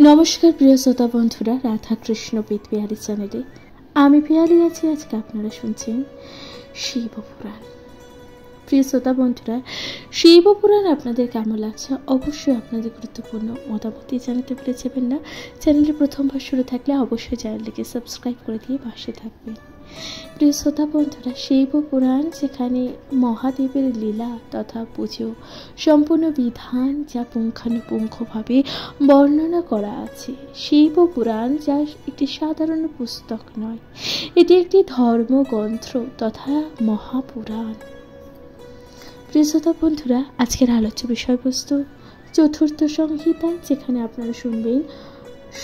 নমস্কার প্রিয় শ্রোতা বন্ধুরা, রাধা কৃষ্ণ পেত পিয়ালি চ্যানেলে আমি পিয়ালি আছি। আজকে আপনারা শুনছেন শিবপুরাণ। প্রিয় শ্রোতা বন্ধুরা, শিবপুরাণ আপনাদের কেমন লাগছে অবশ্যই আপনাদের গুরুত্বপূর্ণ মতামত জানাতে ভুলে যাবেন না। চ্যানেলে প্রথমবার শুরু থাকলে অবশ্যই চ্যানেলটিকে সাবস্ক্রাইব করে দিয়ে পাশে থাকবেন। প্রিয় শ্রোতা বন্ধুরা, শিবপুরাণ যেখানে মহাদেবের লীলা তথা পুজো সম্পূর্ণ বিধান যা পুঙ্খানুপুঙ্খভাবে বর্ণনা করা আছে। শিবপুরাণ যা একটি সাধারণ পুস্তক নয়, এটি একটি ধর্মগ্রন্থ তথা মহাপুরাণ। প্রিয় শ্রোতা বন্ধুরা, আজকের আলোচ্য বিষয়বস্তু চতুর্থ সংহিতা, যেখানে আপনারা শুনবেন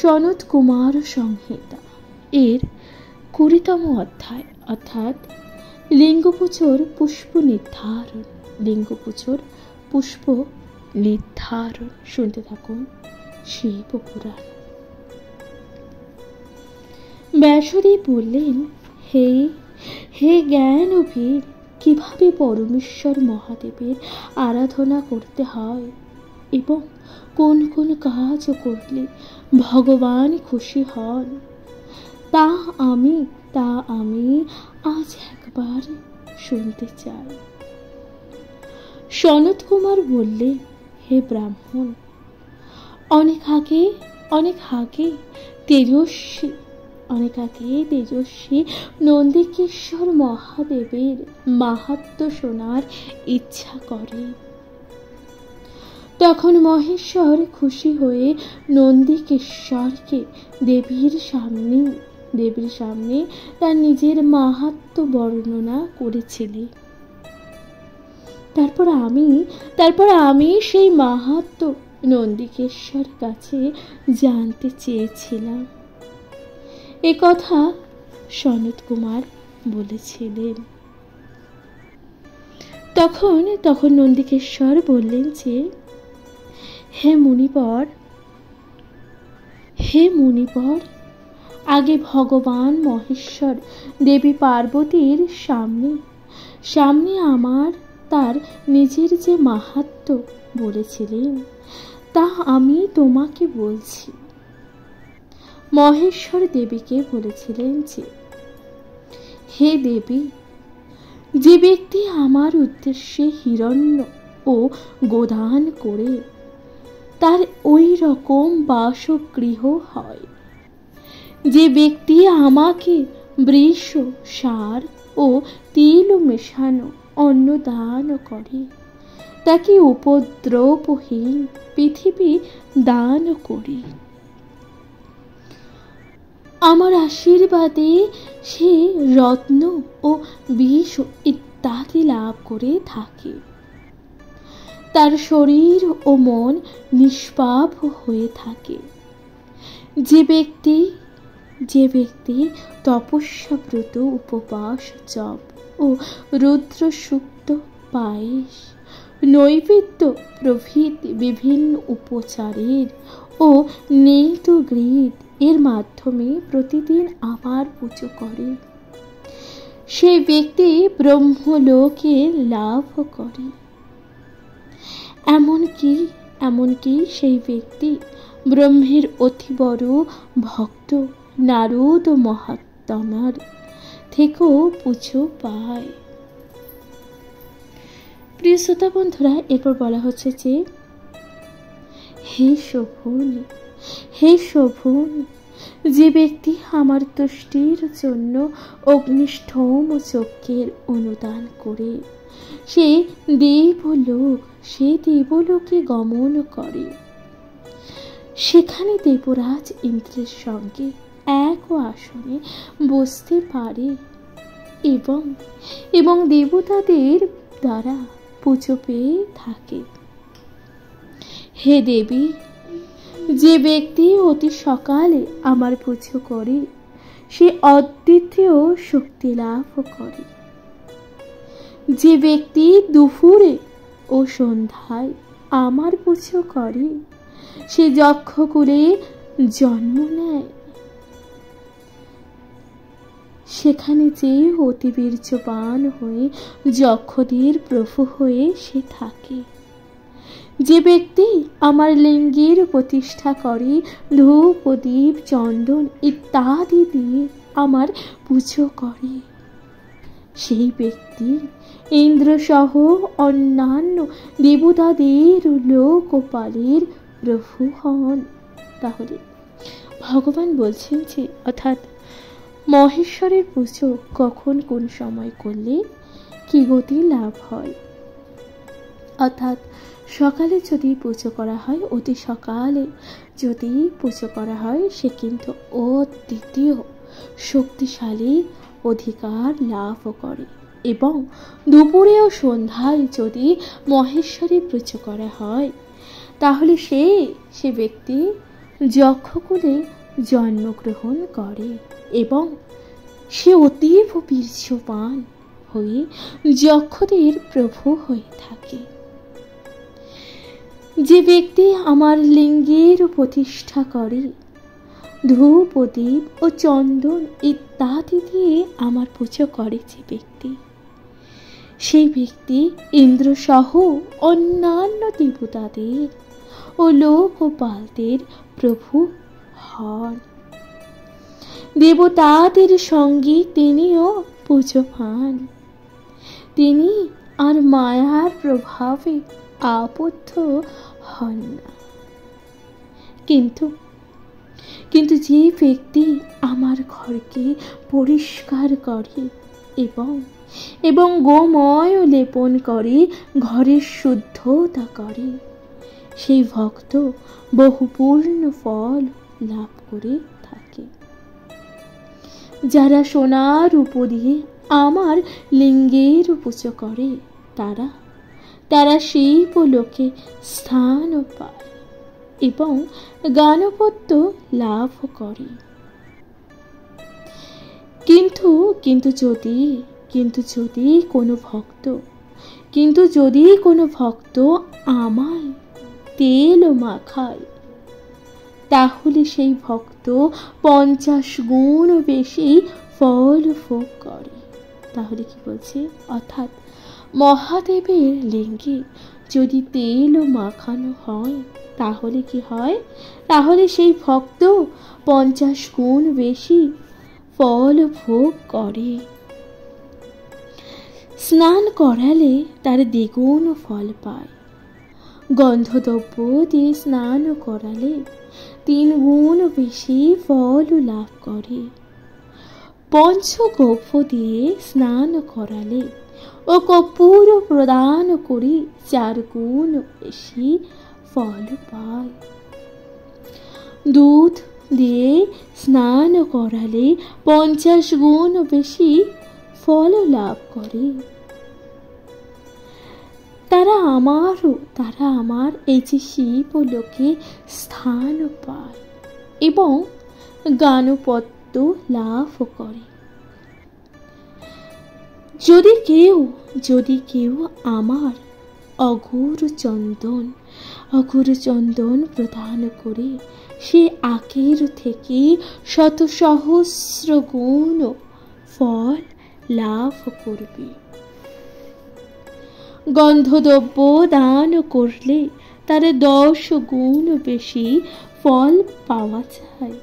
সনত কুমার সংহিতা এর 20তম অধ্যায়, অর্থাৎ লিঙ্গপুজোর পুষ্প নির্ধারণ। লিঙ্গপুজোর পুষ্প নির্ধারণ শুনতে থাকুন শিবপুরাণ। ব্যাসদেব বললেন, হে হে জ্ঞান ও বীর, কিভাবে পরমেশ্বর মহাদেবের আরাধনা করতে হয় এবং কোন কোন কাজ করলে ভগবান খুশি হন তা আমি আজ একবার শুনতে চাই। সনত কুমার বললেন, হে ব্রাহ্মণ, অনেক আগে তেজস্বী নন্দিকেশ্বর মহাদেবের মাহাত্ম্য শোনার ইচ্ছা করে। তখন মহেশ্বর খুশি হয়ে নন্দিকেশ্বরকে দেবীর সামনে তার নিজের মাহাত্ম্য বর্ণনা করেছিলেন। তারপর আমি সেই মাহাত্ম্য নন্দিকেশ্বর কাছে জানতে চেয়েছিলাম। এ কথা সনত কুমার বলেছিলেন। তখন নন্দিকেশ্বর বললেন যে, হে মুনিবর, আগে ভগবান মহেশ্বর দেবী পার্বতীর সামনে আমার তার নিজের যে মাহাত্ম্য বলেছিলেন তা আমি তোমাকে বলছি। মহেশ্বর দেবীকে বলেছিলেন যে, হে দেবী, যে ব্যক্তি আমার উদ্দেশ্যে হিরণ্য ও গোদান করে তার ওই রকম বাসগৃহ হয়। যে ব্যক্তি আমাকে বৃষ, সার ও তিল মেশানো অন্ন দান করে তাকে উপদ্রবহীন পৃথিবী দান করি। আমার আশীর্বাদে সে রত্ন ও বিষ ইত্যাদি লাভ করে থাকে। তার শরীর ও মন নিষ্পাপ হয়ে থাকে। যে ব্যক্তি তপস্যাব্রত, উপবাস, জপ ও রুদ্র সূক্ত, পায়েস, নৈবেদ্য প্রভৃতি বিভিন্ন উপচারের ও নেত গৃহীত এর মাধ্যমে প্রতিদিন আমার পুজো করে, সেই ব্যক্তি ব্রহ্মলোকে লাভ করে। এমনকি সেই ব্যক্তি ব্রহ্মের অতি বড় ভক্ত নারদ মহাত্মার থেকেও পুজো পায়। প্রিয় শ্রোতা বন্ধুরা, এরপর বলা হচ্ছে যে, হে শোভন, যে ব্যক্তি আমার তুষ্টির জন্য অগ্নিষ্ঠোম যজ্ঞের অনুদান করে সে দেবলোকে গমন করে। সেখানে দেবরাজ ইন্দ্রের সঙ্গে এক আসনে বসতে পারে এবং দেবতাদের দ্বারা পুজো পেয়ে থাকে। হে দেবী, যে ব্যক্তি অতি সকালে আমার পুজো করে সে অদ্বিতীয় শক্তি লাভ করে। যে ব্যক্তি দুপুরে ও সন্ধ্যায় আমার পুজো করে সে যক্ষকুলে জন্ম নেয়। সেখানে যে অতি বীর্যবান হয়ে যক্ষদের প্রভু হয়ে সে থাকে। যে ব্যক্তি আমার লিঙ্গের প্রতিষ্ঠা করে, ধূপ দীপ চন্দন ইত্যাদি দিয়ে আমার পুজো করে, সেই ব্যক্তি ইন্দ্রসহ অন্যান্য দেবতাদের লোকপালের প্রভু হন। তাহলে ভগবান বলছেন যে অর্থাৎ মহেশ্বরের পুজো কখন কোন সময় করলে কি গতি লাভ হয়। অর্থাৎ সকালে যদি পুজো করা হয়, অতি সকালে যদি পুজো করা হয়, সে কিন্তু অদ্বিতীয় শক্তিশালী অধিকার লাভ করে। এবং দুপুরে ও সন্ধ্যায় যদি মহেশ্বরী পুজো করা হয়, তাহলে সে ব্যক্তি যক্ষকুলে জন্মগ্রহণ করে এবং সে অতীব বীর্যবান হয়ে যক্ষদের প্রভু হয়ে থাকে। যে ব্যক্তি আমার লিঙ্গের প্রতিষ্ঠা করে, ধূপ দীপ ও চন্দন ইত্যাদি দিয়ে আমার পুজো করে, যে ব্যক্তি, সেই ব্যক্তি ইন্দ্রসহ অন্যান্য দেবতাদের ও লোকপালদের প্রভু হন। দেবতাদের সঙ্গে তিনিও পুজো পান। তিনি আর মায়ার প্রভাবে আবদ্ধ হন না। কিন্তু যে ব্যক্তি আমার ঘরকে পরিষ্কার করে এবং গোময় লেপন করে, ঘরের শুদ্ধতা করে, সেই ভক্ত বহুপূর্ণ ফল লাভ করে থাকে। যারা সোনার রূপ দিয়ে আমার লিঙ্গের পুজো করে, তারা শিব লোকে স্থান পায় এবং গানপত্য লাভ করে। কিন্তু যদি কোনো ভক্ত আমায় তেল মাখায়, তাহলে সেই ভক্ত 50 গুণ বেশি ফল ভোগ করে। তাহলে কি বলছে? অর্থাৎ মহাদেবের লিঙ্গে যদি তেল মাখানো হয়, তাহলে কি হয়? তাহলে সেই ভক্ত 50 গুণ বেশি ফল ভোগ করে। স্নান করালে তার দ্বিগুণ ফল পায়। গন্ধদ্রব্য দিয়ে স্নান করালে 3 গুণ বেশি ফল লাভ করে। পঞ্চগব্য দিয়ে স্নান করালে ও কর্পূর প্রদান করে 4 গুণ বেশি ফল পায়। দুধ দিয়ে স্নান করালে 50 গুণ বেশি ফল লাভ করে। তারা আমার এই যে শিব লোকে স্থান পায় এবং গানপত্য লাভ করে। যদি কেউ আমার অঘোর চন্দন প্রদান করে, সে আগের থেকে 100 সহস্র গুণ ফল লাভ করবে। গন্ধদ্রব্য দান করলে তার 10 গুণ বেশি ফল পাওয়া যায়।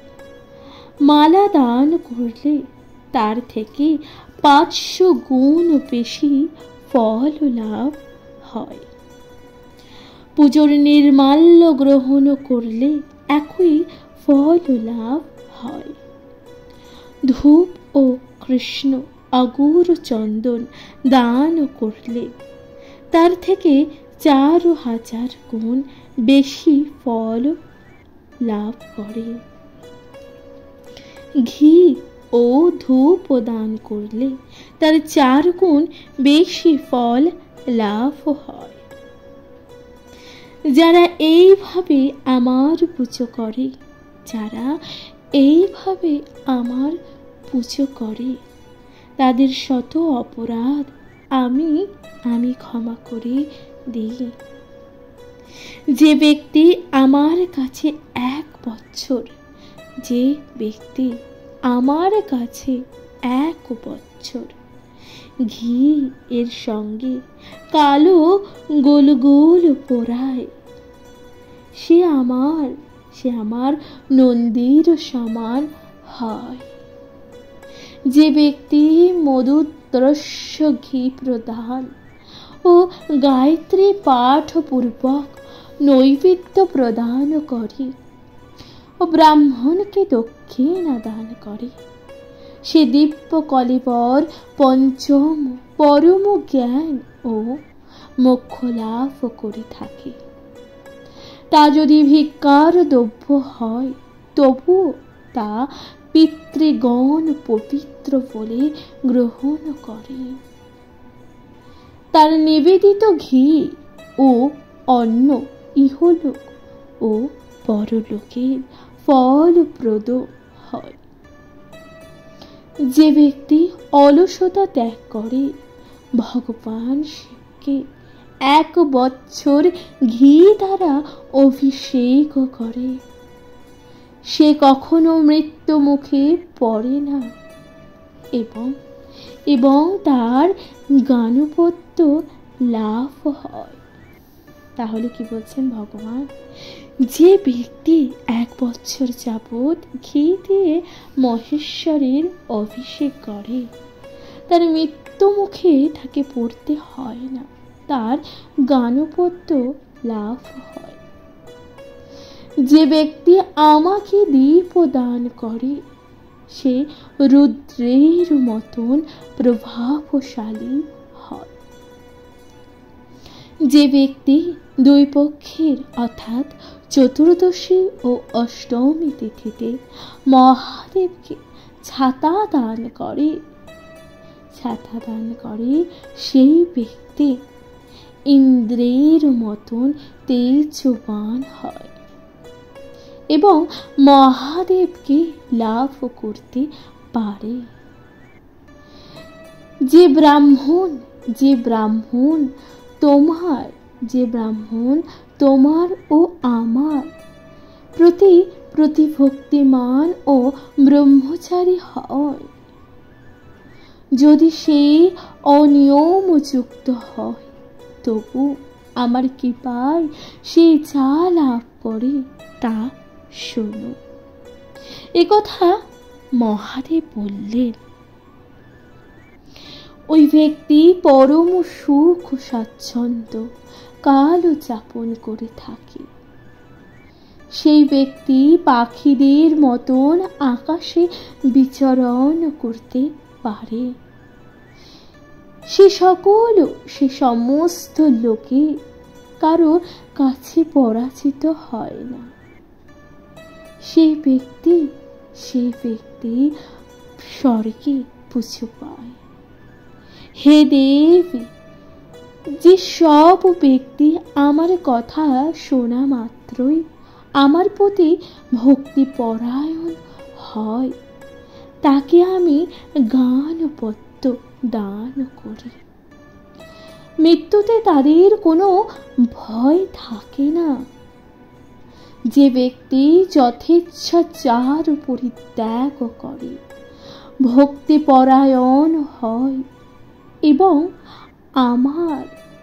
মালা দান করলে তার থেকে 500 গুণ বেশি ফল লাভ হয়। পুজোর নির্মাল্য গ্রহণ করলে একই ফল লাভ হয়। ধূপ ও কৃষ্ণ অগুর চন্দন দান করলে তার থেকে 4000 গুণ বেশি ফল লাভ করে। ঘি ও ধূপ দান করলে তার 4 গুণ বেশি ফল লাভ হয়। যারা এইভাবে আমার পুজো করে, তাদের শত অপরাধ আমি ক্ষমা করে দিই। যে ব্যক্তি আমার কাছে 1 বছর ঘি এর সঙ্গে কালো গোল গোল পোড়ায়। সে আমার নন্দীর সমান হয়। যে ব্যক্তি মধুদ্রস্য ঘি প্রদান ও গায়ত্রী পাঠ পূর্বক নৈবেদ্য প্রদান করে ও ব্রাহ্মণকে দক্ষিণা দান করে, সে দিব্য কলেবর পঞ্চম পরম জ্ঞান ও মোক্ষ লাভ করে থাকে। তা যদি ভিক্ষার দ্রব্য হয়, তবু তা পিতৃগণ পবিত্র বলে গ্রহণ করে। তার নিবেদিত ঘি ও অন্ন ইহলোক ও পরলোকের ফলপ্রদ হয়। যে ব্যক্তি অলসতা ত্যাগ করে, ভগবান শিবকে 1 বৎসর ঘি দ্বারা অভিষেক করে, সে কখনো মৃত্যু মুখে পড়ে না এবং তার গানপত্য লাভ হয়। তাহলে কি বলছেন ভগবান? যে ব্যক্তি 1 বছর যাবৎ ঘি দিয়ে মহেশ্বরের অভিষেক করে, তার মৃত্যু মুখে তাকে পড়তে হয় না, তার গানপত্য লাভ হয়। যে ব্যক্তি আমাকে দীপ দান করে, সে রুদ্রের মতন প্রভাবশালী হয়। যে ব্যক্তি 2 পক্ষের অর্থাৎ চতুর্দশী ও অষ্টমী তিথিতে মহাদেবকে ছাতা দান করে, সেই ব্যক্তি ইন্দ্রের মতন তেজবান হয় এবং মহাদেবকে লাভ করতে পারে। যে ব্রাহ্মণ তোমার ও আমার প্রতি ভক্তিমান ও ব্রহ্মচারী হয়, যদি সে অনিয়মযুক্ত হয়, তবু আমার কৃপায় সে যা লাভ করে তা শোনো। একথা মহাদেব বললেন। ওই ব্যক্তি পরম সুখ ও স্বাচ্ছন্দ্য কাল যাপন করে থাকে। সেই ব্যক্তি পাখিদের মতন আকাশে বিচরণ করতে পারে। সে সমস্ত লোকে কারো কাছে পরাজিত হয় না। সেই ব্যক্তি স্বর্গে পুজো পায়। হে দেবী, যে সব ব্যক্তি আমার কথা শোনা মাত্রই আমার প্রতি ভক্তি পরায়ণ হয়, তাকে আমি গানপত্য দান করি। মৃত্যুতে তাদের কোনো ভয় থাকে না। যে ব্যক্তি যথেচ্ছা চার পরিত্যাগ করে, ভক্তি পরায়ণ হয় এবং আমার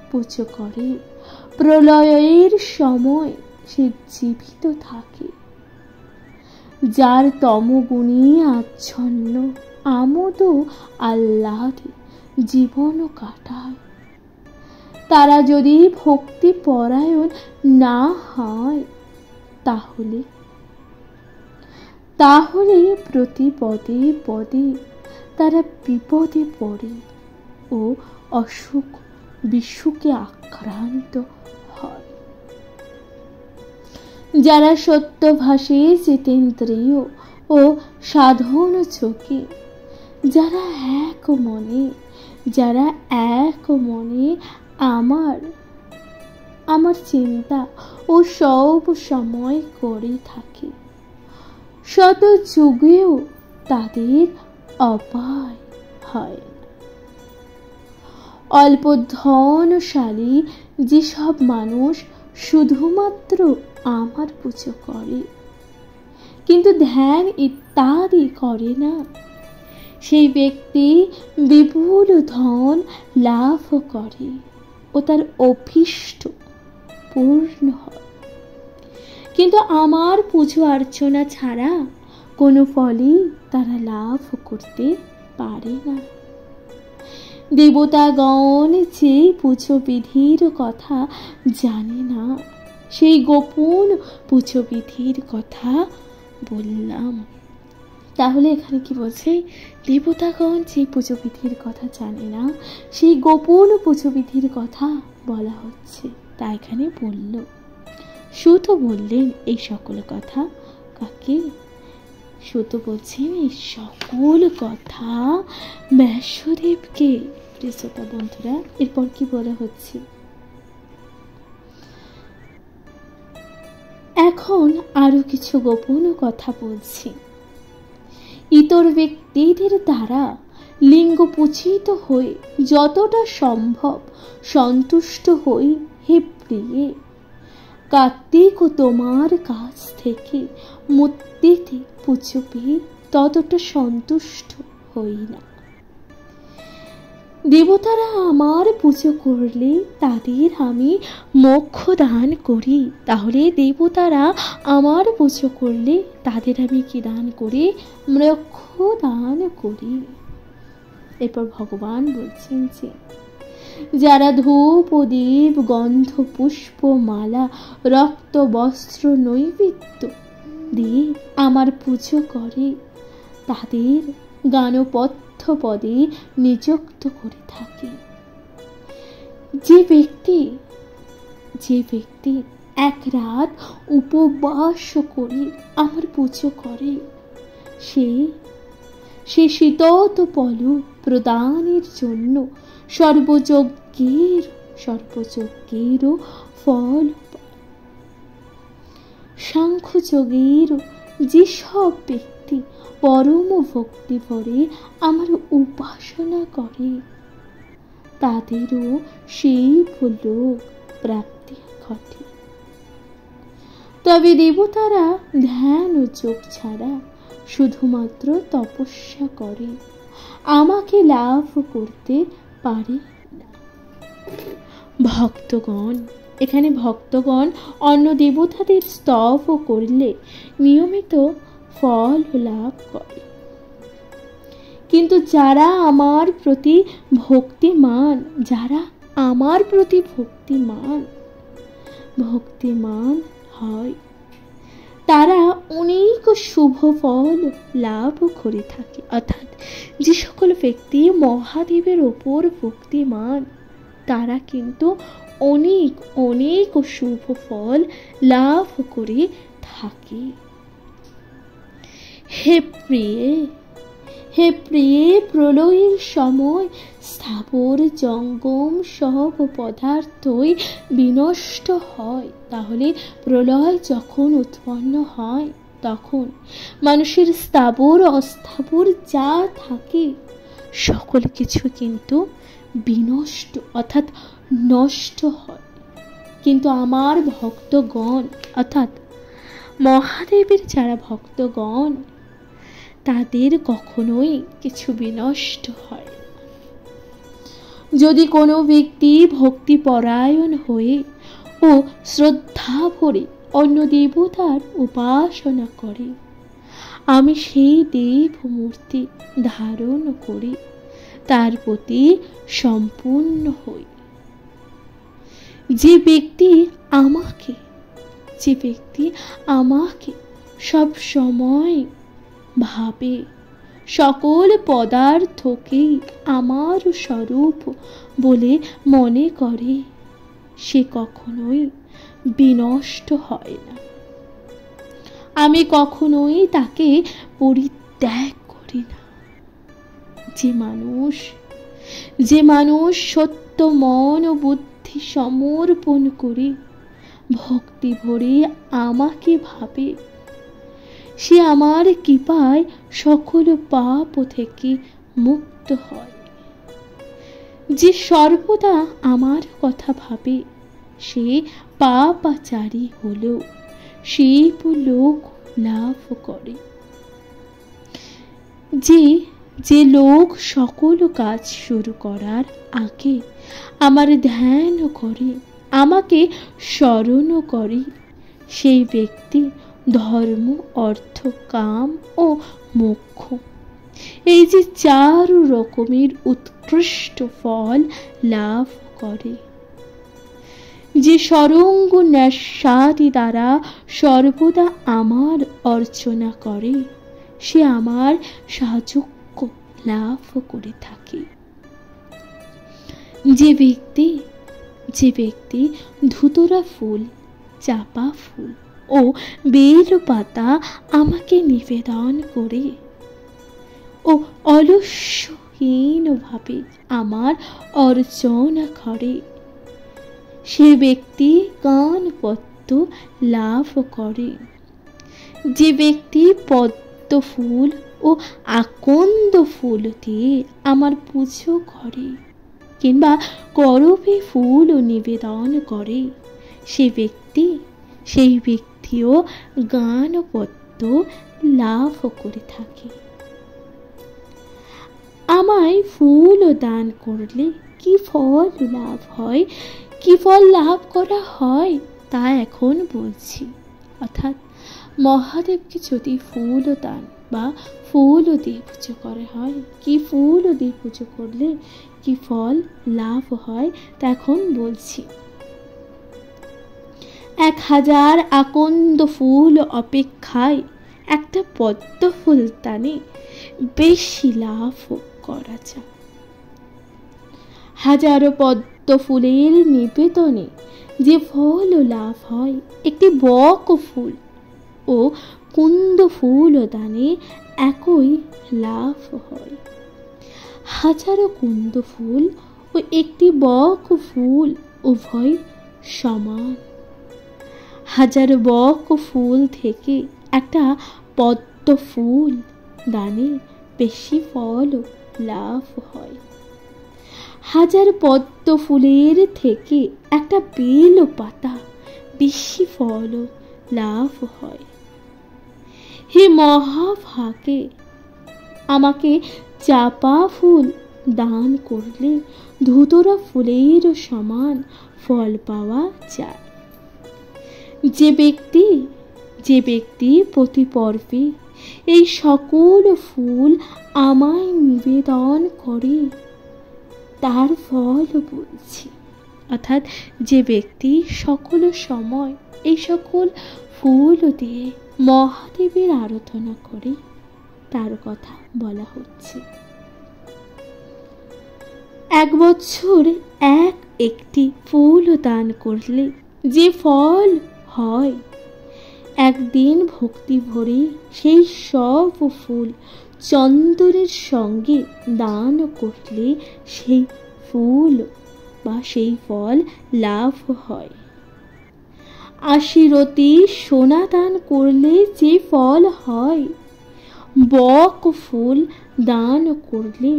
পুজো করে, প্রলয়ের সময় সে জীবিত থাকে। যার তমগুণী আচ্ছন্ন আমোদ আহ্লাদে জীবন কাটায়, তারা যদি ভক্তি পরায়ণ না হয়, তাহলে প্রতি পদে পদে তারা বিপদে পড়ে ও অসুখ বিসুখে আক্রান্ত হয়। যারা সত্যভাষী জিতেন্দ্রিয় ও সাধন যোগী, যারা এক মনে আমার চিন্তা ও সব সময় করে থাকে, শত যুগেও তাদের অপায় হয় না। অল্প ধনশালী যেসব মানুষ শুধুমাত্র আমার পুজো করে কিন্তু ধ্যান ইত্যাদি করে না, সেই ব্যক্তি বিপুল ধন লাভ করে ও তার অভীষ্ট পূর্ণ হয়। কিন্তু আমার পুজো অর্চনা ছাড়া কোনো ফলই তারা লাভ করতে পারে না। দেবতাগণ যে পুজো বিধির কথা জানে না, সেই গোপন পুজো বিধির কথা বললাম। তাহলে এখানে কি বলছে? দেবতাগণ যে পুজো বিধির কথা জানে না, সেই গোপন পুজো বিধির কথা বলা হচ্ছে। তা এখানে বলল। সুত বললেন এই সকল কথা কাকে? সুত বলছেন এই সকল কথা ব্যাসদেবকে। প্রিয় শ্রোতা বন্ধুরা, এরপর কি বলা হচ্ছে? এখন আরো কিছু গোপন কথা বলছি। ইতর ব্যক্তিদের দ্বারা লিঙ্গ পূজিত হয়ে যতটা সম্ভব সন্তুষ্ট হই হে প্রিয়ে, কার্তিক ও তোমার কাছ থেকে মূর্তিতে পুজো পেয়ে ততটা সন্তুষ্ট হই না। দেবতারা আমার পুজো করলে তাদের আমি মোক্ষ দান করি। তাহলে দেবতারা আমার পুজো করলে তাদের আমি কি দান করি? মোক্ষ দান করি। এরপর ভগবান বলছেন যে যারা ধূপ ও দীপ গন্ধ পুষ্প মালা রক্ত বস্ত্র নৈবেদ্য দিয়ে আমার পুজো করে তাদের গানপথ্য পদে নিযুক্ত করে থাকে। যে ব্যক্তি এক রাত উপবাস করে আমার পুজো করে, সে শীতত পল প্রদানের জন্য সর্বযজ্ঞেরও ফল পায়। সাংখ্যযোগের যেসব ব্যক্তি পরম ভক্তি ভরে আমার উপাসনা করে তাদেরও সেই লোক প্রাপ্তি ঘটে। তবে দেবতারা ধ্যান ও যোগ ছাড়া শুধুমাত্র তপস্যা করে আমাকে লাভ করতে পারে না। ভক্তগণ, এখানে ভক্তগণ অন্য দেবতাদের স্তব করলে নিয়মিত ফল লাভ করে, কিন্তু যারা আমার প্রতি ভক্তিমান হয় তারা অনেক শুভ ফল লাভ করে থাকে। অর্থাৎ যে সকল ব্যক্তি মহাদেবের ওপর ভক্তিমান তারা কিন্তু অনেক অনেক শুভ ফল লাভ করে থাকে। হে প্রিয়ে, প্রলয়ের সময় স্থাবর জঙ্গম সব পদার্থই বিনষ্ট হয়। তাহলে প্রলয় যখন উৎপন্ন হয় তখন মানুষের স্থাবর অস্থাবর যা থাকে সকল কিছু কিন্তু বিনষ্ট অর্থাৎ নষ্ট হয়। কিন্তু আমার ভক্তগণ অর্থাৎ মহাদেবের যারা ভক্তগণ তাদের কখনোই কিছু বিনষ্ট হয় না। যদি কোনো ব্যক্তি ভক্তিপরায়ণ হয়ে ও শ্রদ্ধা ভরে অন্য দেবতার উপাসনা করে আমি সেই দেব মূর্তি ধারণ করি তার প্রতি সম্পূর্ণ হই। যে ব্যক্তি আমাকে সব সময় ভাবে সকল পদার্থকেই আমার স্বরূপ বলে মনে করে সে কখনোই বিনষ্ট হয় না। আমি কখনোই তাকে পরিত্যাগ করি না। যে মানুষ সত্য মন ও বুদ্ধি সমর্পণ করে ভক্তি ভরে আমাকে ভাবে সে আমার কৃপায় সকল পাপ থেকে মুক্ত হয়। যে সর্বদা আমার কথা ভাবে সে পাপাচারী হলো শিব লোক লাভ করে। যে যে লোক সকল কাজ শুরু করার আগে আমার ধ্যান করে, আমাকে স্মরণ করে, সেই ব্যক্তি ধর্ম, অর্থ, কাম ও মোক্ষ, এই যে 4 রকমের উৎকৃষ্ট ফল লাভ করে। যে সরঙ্গ ন্যাসাদি দ্বারা সর্বদা আমার অর্চনা করে, সে আমার সাহায্য লাভ করে থাকে। যে ব্যক্তি ধুতরা ফুল, চাপা ফুল ও বেল পাতা আমাকে নিবেদন করে ও অলস্যহীনভাবে আমার অর্চনা করে, সে ব্যক্তি গানপত্য লাভ করে। যে ব্যক্তি পদ্ম ফুল ও আকন্দ ফুল দিয়ে আমার পুজো করে কিংবা করবী ফুল নিবেদন করে, সেই ব্যক্তিও গানপত্য লাভ করে থাকে। আমায় ফুল দান করলে কি ফল লাভ হয়, কি ফল লাভ করা হয় তা এখন বলছি। অর্থাৎ মহাদেবকে যদি ফুল দান বা ফুল দিয়ে পুজো করা হয়, কি ফুল দিয়ে পুজো করলে কি ফল লাভ হয় তা এখন বলছি। 1000 আকন্দ ফুল অপেক্ষায় একটা পদ্ম ফুল দানে বেশি লাভ করা যায়। 1000 পদ্ম ফুলের নিবেদনে যে ফল লাভ হয়, একটি বক ফুল ও কুন্দ ফুল দানে একই লাভ হয়। 1000 কুন্দ ফুল ও একটি বক ফুল উভয় সমান। 1000 বক ফুল থেকে একটা পদ্ম ফুল দানে বেশি ফল লাভ হয়। 1000 পদ্ম ফুলের থেকে একটা বেল পাতা বেশি ফল লাভ হয়। হে মহাভাগে, আমাকে চাপা ফুল দান করলে ধুতরা ফুলের সমান ফল পাওয়া যায়। যে ব্যক্তি প্রতি পর্বে এই সকল ফুল আমায় নিবেদন করে তার ফল বলছি। অর্থাৎ যে ব্যক্তি সকল সময় এই সকল ফুল দিয়ে মহাদেবের আরাধনা করে তার কথা বলা হচ্ছে। 1 বছর একটি ফুল দান করলে যে ফল হয়, একদিন ভক্তি ভরে সেই সব ফুল চন্দনের সঙ্গে দান করলে সেই ফুল বা সেই ফল লাভ হয়। 80 রতি সোনা দান করলে যে ফল হয়, বক ফুল দান করলে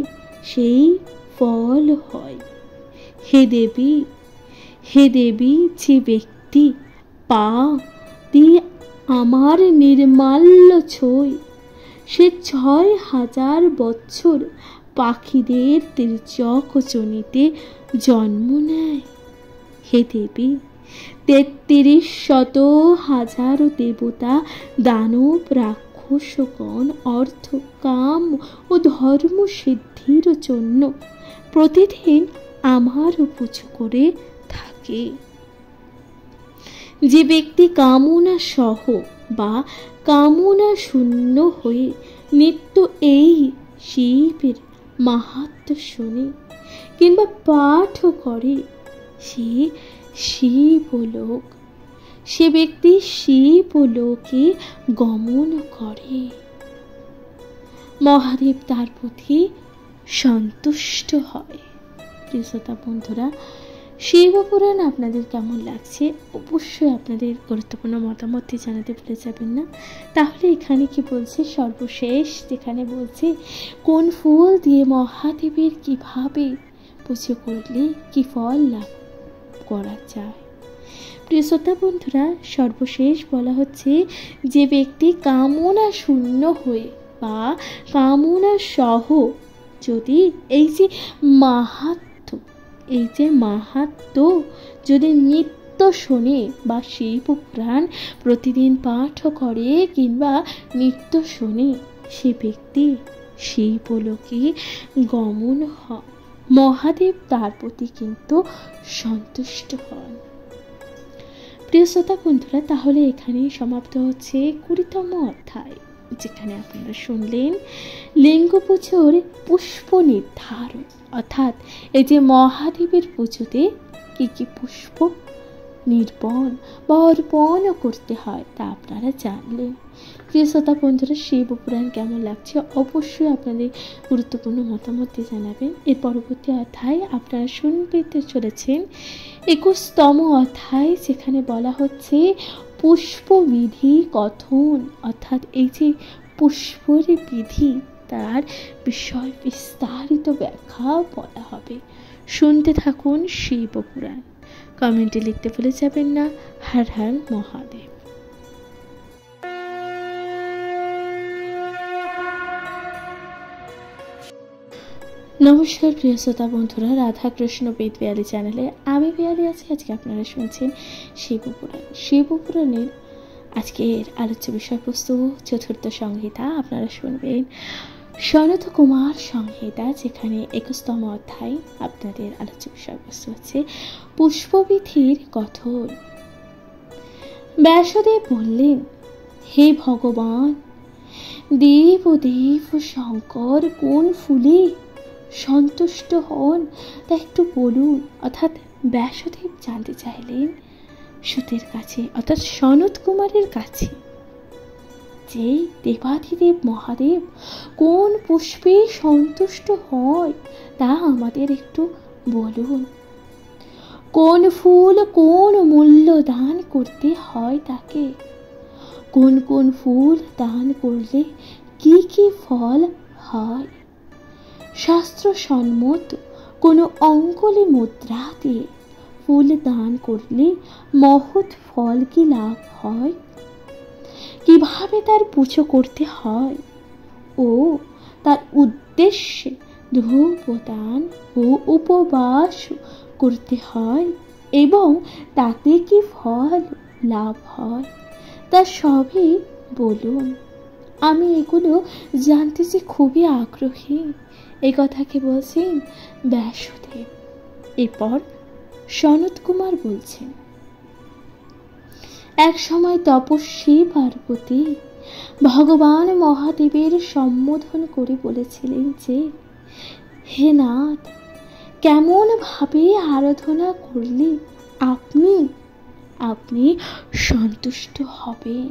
সেই ফল হয়। হে দেবী, যে ব্যক্তি পা দিয়ে আমার নির্মাল্য ছোঁয়, সে 6000 বছর পাখিদের তির্যক যোনিতে জন্ম নেয়। হে দেবী, 33,000 দেবতা, দানব, রাক্ষসগণ অর্থ, কাম ও ধর্ম সিদ্ধির জন্য প্রতিদিন আমার পুজো করে থাকে। যে ব্যক্তি কামনা সহ বা কামনা শূন্য হয়ে নিত্য এই শিবের মাহাত্ম্য শোনে কিংবা পাঠ করে, সে ব্যক্তি শিবলোকে গমন করে। মহাদেব তার প্রতি সন্তুষ্ট হয়। প্রিয় শ্রোতা বন্ধুরা, শিবপুরাণ আপনাদের কেমন লাগছে অবশ্যই আপনাদের গুরুত্বপূর্ণ মতামতটি জানাতে ভুলে যাবেন না। তাহলে এখানে কি বলছে, সর্বশেষ যেখানে বলছে কোন ফুল দিয়ে মহাদেবের কিভাবে পুজো করলে কি ফল লাভ করা যায়। প্রিয় শ্রোতা বন্ধুরা, সর্বশেষ বলা হচ্ছে যে ব্যক্তি কামনা শূন্য হয়ে বা কামনা সহ যদি এই যে মাহাত্ম্য যদি নিত্য শোনে বা শিব পুরাণ প্রতিদিন পাঠ করে কিংবা নিত্য শোনে, সে ব্যক্তি শিবলোকে গমন হয়। মহাদেব তার প্রতি কিন্তু সন্তুষ্ট হন। প্রিয় শ্রোতা বন্ধুরা, তাহলে এখানেই সমাপ্ত হচ্ছে 20তম অধ্যায়, যেখানে আপনারা শুনলেন লিঙ্গ পুজোর পুষ্প নির্ধারণ, অর্থাৎ এই যে মহাদেবের পুজোতে কি কি পুষ্প নির্বণ বা অর্পণ করতে হয় তা আপনারা জানলেন। প্রিয় শ্রোতা বন্ধুরা, শিব পুরাণ কেমন লাগছে অবশ্যই আপনাদের গুরুত্বপূর্ণ মতামত জানাবেন। এর পরবর্তী অধ্যায় আপনারা শুনতে চলেছেন 21তম অধ্যায়, যেখানে বলা হচ্ছে পুষ্পবিধি কথন, অর্থাৎ এই যে পুষ্পের বিধি তার বিষয় বিস্তারিত ব্যাখ্যা বলা হবে। শুনতে থাকুন শিব পুরাণ। কমেন্টে লিখতে ভুলে যাবেন না। হর হর মহাদেব। নমস্কার প্রিয় শ্রোতা বন্ধুরা, রাধা কৃষ্ণ বেদ পিয়ালি চ্যানেলে আমি পিয়ালি আছি। আজকে আপনারা শুনছেন শিব পুরাণ। শিব পুরাণের আজকের আলোচ্য বিষয়বস্তু চতুর্থ সংহিতা। আপনারা শুনবেন সনত কুমার সংহিতা, যেখানে 21তম অধ্যায়। আপনাদের আলোচ্য বিষয়বস্তু হচ্ছে পুষ্পবিধির কথন। ব্যাসদেব বললেন, হে ভগবান, দেব দেব শঙ্কর কোন ফুলে সন্তুষ্ট হন তা একটু বলুন। অর্থাৎ ব্যাসদেব জানতে চাইলেন সুতের কাছে, অর্থাৎ সনত কুমারের কাছে, যে দেবাধিদেব মহাদেব কোন পুষ্পে সন্তুষ্ট হয় তা আমাদের একটু বলুন। কোন ফুল কোন মূল্য দান করতে হয় তাকে, কোন কোন ফুল দান করলে কি কি ফল হয়, শাস্ত্র সম্মত কোনো অঙ্গুলি মুদ্রা দিয়ে ফুল দান করলে মহৎ ফল কি লাভ হয়, কিভাবে তার পুজো করতে হয় ও তার উদ্দেশ্যে ধূপদান ও উপবাস করতে হয় এবং তাতে কি ফল লাভ হয় তা সবই বলুন। আমি এগুলো জানতে যে খুবই আগ্রহী। এই কথাকে বলছেন ব্যাসদেব। এরপর সনত কুমার বলছেন, এক সময় তপস্বী পার্বতী ভগবান মহাদেবের সম্বোধন করে বলেছিলেন যে, হে নাথ, কেমন ভাবে আরাধনা করলে আপনি সন্তুষ্ট হবেন,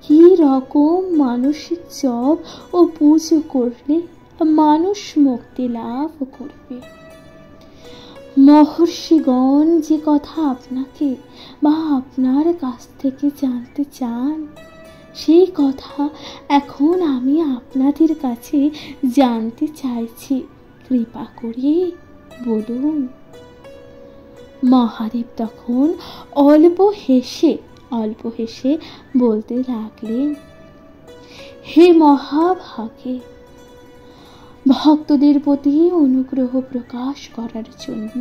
কি রকম মানসিক জপ ও পুজো করলে মানুষ মুক্তি লাভ করবে। মহর্ষিগণ যে কথা আপনাকে বা আপনার কাছ থেকে জানতে চান, সেই কথা এখন আমি আপনাদের কাছে জানতে চাইছি, কৃপা করে বলুন। মহাদেব তখন অল্প হেসে বলতে লাগলেন, হে মহাভাগে, ভক্তদের প্রতি অনুগ্রহ প্রকাশ করার জন্য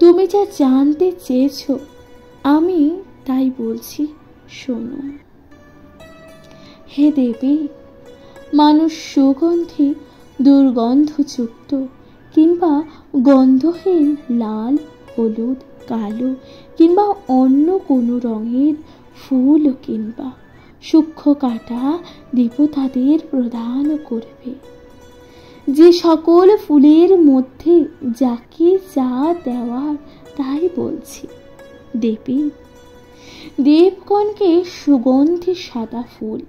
তুমি যা জানতে চেয়েছ আমি তাই বলছি, শোনো। হে দেবী, মানুষ সুগন্ধি দুর্গন্ধযুক্ত কিংবা গন্ধহীন লাল, হলুদ, কালো কিংবা অন্য কোনো রঙের ফুল কিংবা সূক্ষ্ম কাটা দেবতাদের প্রদান করবে। যে সকল ফুলের মধ্যে যাকে যা দেওয়ার তাই বলছি। দেবী, দেবগণকে সুগন্ধি সাদা ফুল,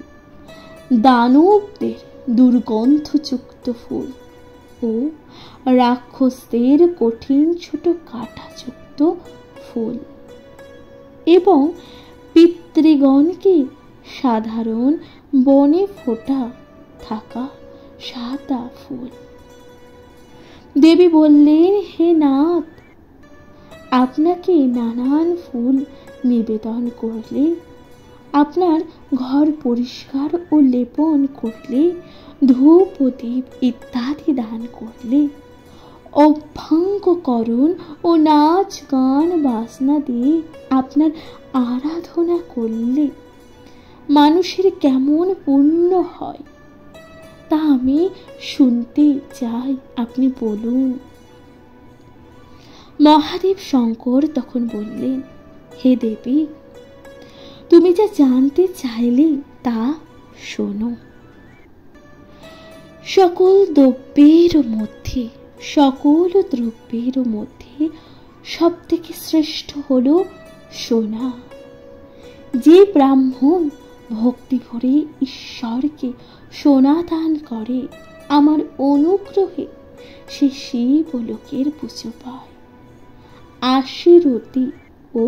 দানবদের দুর্গন্ধযুক্ত ফুল ও রাক্ষসদের কঠিন ছোট কাঁটাযুক্ত ফুল এবং পিতৃগণকে সাধারণ বনে ফোটা থাকা সাদা ফুল। দেবী বললেন, হে নাথ, আপনাকে নানান ফুল নিবেদন করলে আপনার ঘর পরিষ্কার ও লেপন করলে, ধূপ ও দীপ ইত্যাদি দান করলে, অভ্যঙ্গকরণ ও নাচ গান বাজনা দিয়ে আপনার আরাধনা করলে মানুষের কেমন পুণ্য হয় তা আমি শুনতে চাই, আপনি বলুন। মহাদেব শঙ্কর তখন বললেন, হে দেবী, তুমি যা জানতে চাইলে তা শোনো। সকল দ্রব্যের মধ্যে সব থেকে শ্রেষ্ঠ হলো সোনা। যে ব্রাহ্মণ ভক্তি ভরে ঈশ্বরকে সোনা দান করে, আমার অনুগ্রহে সে শিবলোকের পুজো পায়। ৮০ রতি ও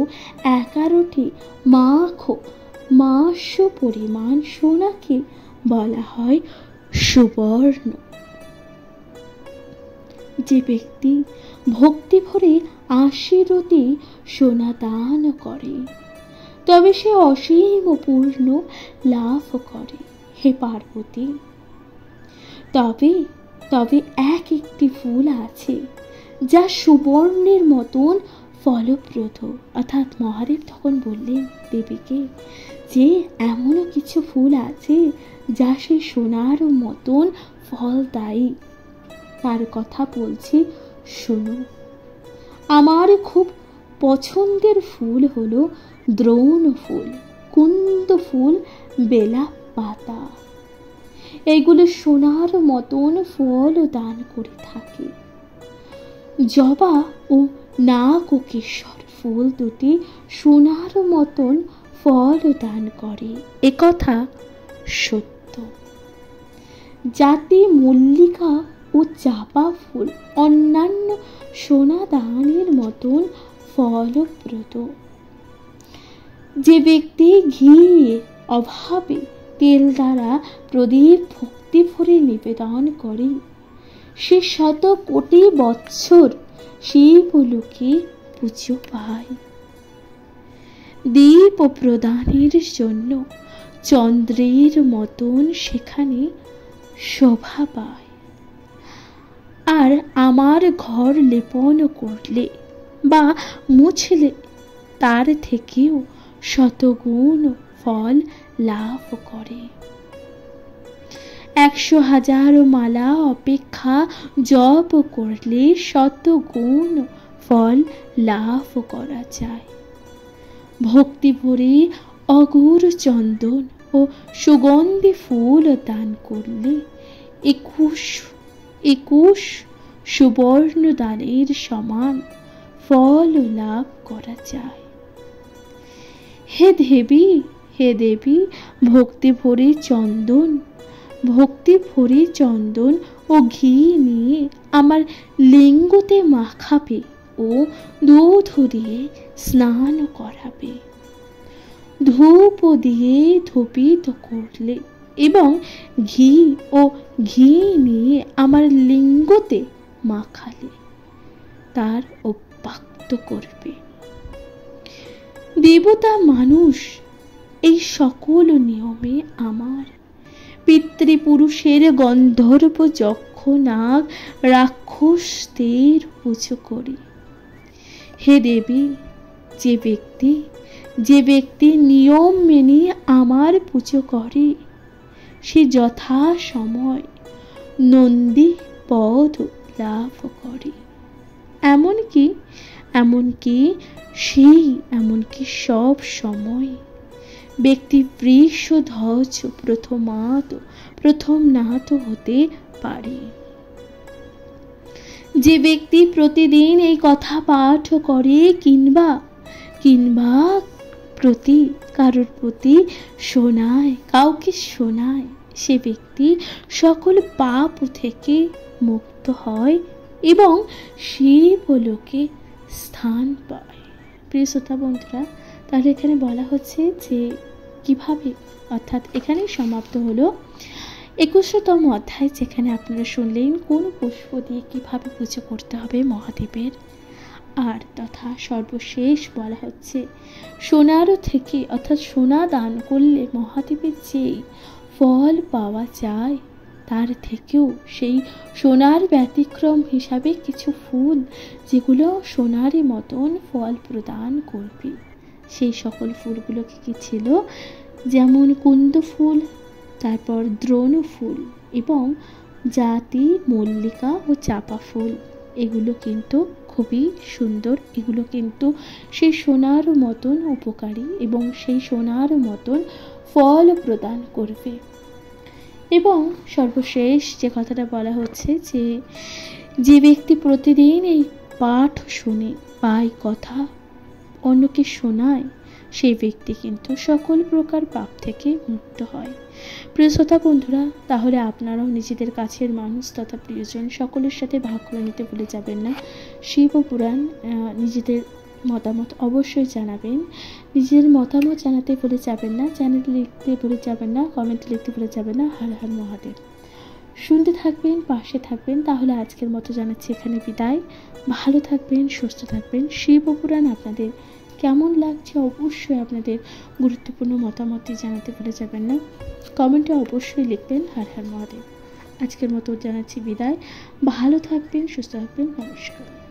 ১১টি মাস পরিমাণ সোনাকে বলা হয় সুবর্ণ। যে ব্যক্তি ভক্তি ভরে ৮০ রতি সোনা দান করে, তবে সে অসীম পূর্ণ লাভ করে। হে পার্বতী, তবে একটি ফুল আছে যা সুবর্ণের মতন ফলপ্রদ। অর্থাৎ মহাদেব তখন বললেন দেবীকে যে এমনও কিছু ফুল আছে যা সেই সোনার মতন ফলদায়ী। তার কথা বলছি, শোনো। আমার খুব পছন্দের ফুল হলো দ্রোণ ফুল, কুন্দ ফুল, বেলা পাতা। এগুলো সোনার মতন ফল দান করে থাকে। জবা ও নাগকেশর ফুল দুটি সোনার মতন ফল দান করে, একথা সত্য। জাতি মল্লিকা ও চাপা ফুল অন্যান্য সোনা দানের মতন ফলপ্রদ। যে ব্যক্তি ঘি অভাবে তেল দ্বারা প্রদীপ ভক্তি ভরে নিবেদন করে, সে ১০০ কোটি বৎসর শিবলোকে পুজো পায়। দীপ প্রদানের জন্য চন্দ্রের মতন সেখানে শোভা পায়। আর আমার ঘর লেপন করলে বা মুছলে তার থেকেও ১০০ গুণ ফল লাভ করে। ১০০,০০০ মালা অপেক্ষা জপ করলে ১০০ গুণ ফল লাভ করা যায়। ভক্তি ভরে অগুর চন্দন ও সুগন্ধি ফুল দান করলে ২১ সুবর্ণ দানের সমান ফল লাভ করা যায়। হে দেবী, ভক্তি ভরে চন্দন ও ঘি নিয়ে আমার লিঙ্গতে মাখাবে ও দুধ দিয়ে স্নান করাবে। ধূপ দিয়ে ধূপিত করলে এবং ঘি নিয়ে আমার লিঙ্গতে মাখালে তার অব্যক্ত করবে। দেবতা মানুষ এই সকল নিয়মে আমার পিতৃপুরুষের গন্ধর্ব যক্ষ নাগ রাক্ষসদের পুজো করি। হে দেবী, যে ব্যক্তি নিয়ম মেনে আমার পুজো করে সে যথা সময় নন্দী পদ লাভ করে। এমনকি সব সময় ব্যক্তি বৃষধ্বজ প্রথম নাত হতে পারে। যে ব্যক্তি প্রতিদিন এই কথা পাঠ করে কিংবা কারোর প্রতি কাউকে শোনায়, সে ব্যক্তি সকল পাপ থেকে মুক্ত হয় এবং শিবলোকে স্থান পায়। প্রিয় শ্রোতা বন্ধুরা, তাহলে এখানে বলা হচ্ছে যে কিভাবে, অর্থাৎ এখানে সমাপ্ত হলো ২১তম অধ্যায়, যেখানে আপনারা শুনলেন কোন পুষ্প দিয়ে কিভাবে পুজো করতে হবে মহাদেবের। আর তথা সর্বশেষ বলা হচ্ছে সোনারও থেকে অর্থাৎ সোনা দান করলে মহাদেবের যেই ফল পাওয়া যায় তার থেকেও সেই সোনার ব্যতিক্রম হিসাবে কিছু ফুল যেগুলো সোনারই মতন ফল প্রদান করবে। সেই সকল ফুলগুলো কি ছিল, যেমন কুন্দ ফুল, তারপর দ্রোণ ফুল এবং জাতি, মল্লিকা ও চাপা ফুল। এগুলো কিন্তু খুবই সুন্দর, এগুলো কিন্তু সেই সোনার মতন উপকারী এবং সেই সোনার মতন ফল প্রদান করবে। এবং সর্বশেষ যে কথাটা বলা হচ্ছে যে ব্যক্তি প্রতিদিন এই পাঠ শুনে বা এই কথা অন্যকে শোনায় সেই ব্যক্তি কিন্তু সকল প্রকার পাপ থেকে মুক্ত হয়। প্রিয় শ্রোতা বন্ধুরা, তাহলে আপনারাও নিজেদের কাছের মানুষ তথা প্রিয়জন সকলের সাথে ভাগ করে নিতে ভুলে যাবেন না। শিবপুরাণ নিজেদের মতামত অবশ্যই জানাবেন, নিজের মতামত জানাতে ভুলে যাবেন না, চ্যানেল লিখতে ভুলে যাবেন না, কমেন্ট লিখতে ভুলে যাবেন না। হর হর মহাদেব। শুনতে থাকবেন, পাশে থাকবেন। তাহলে আজকের মতো জানাচ্ছি এখানে বিদায়। ভালো থাকবেন, সুস্থ থাকবেন। শিবপুরাণ আপনাদের কেমন লাগছে অবশ্যই আপনাদের গুরুত্বপূর্ণ মতামতটি জানাতে ভুলে যাবেন না, কমেন্টে অবশ্যই লিখবেন। হর হর মহাদেব। আজকের মতো জানাচ্ছি বিদায়। ভালো থাকবেন, সুস্থ থাকবেন। নমস্কার।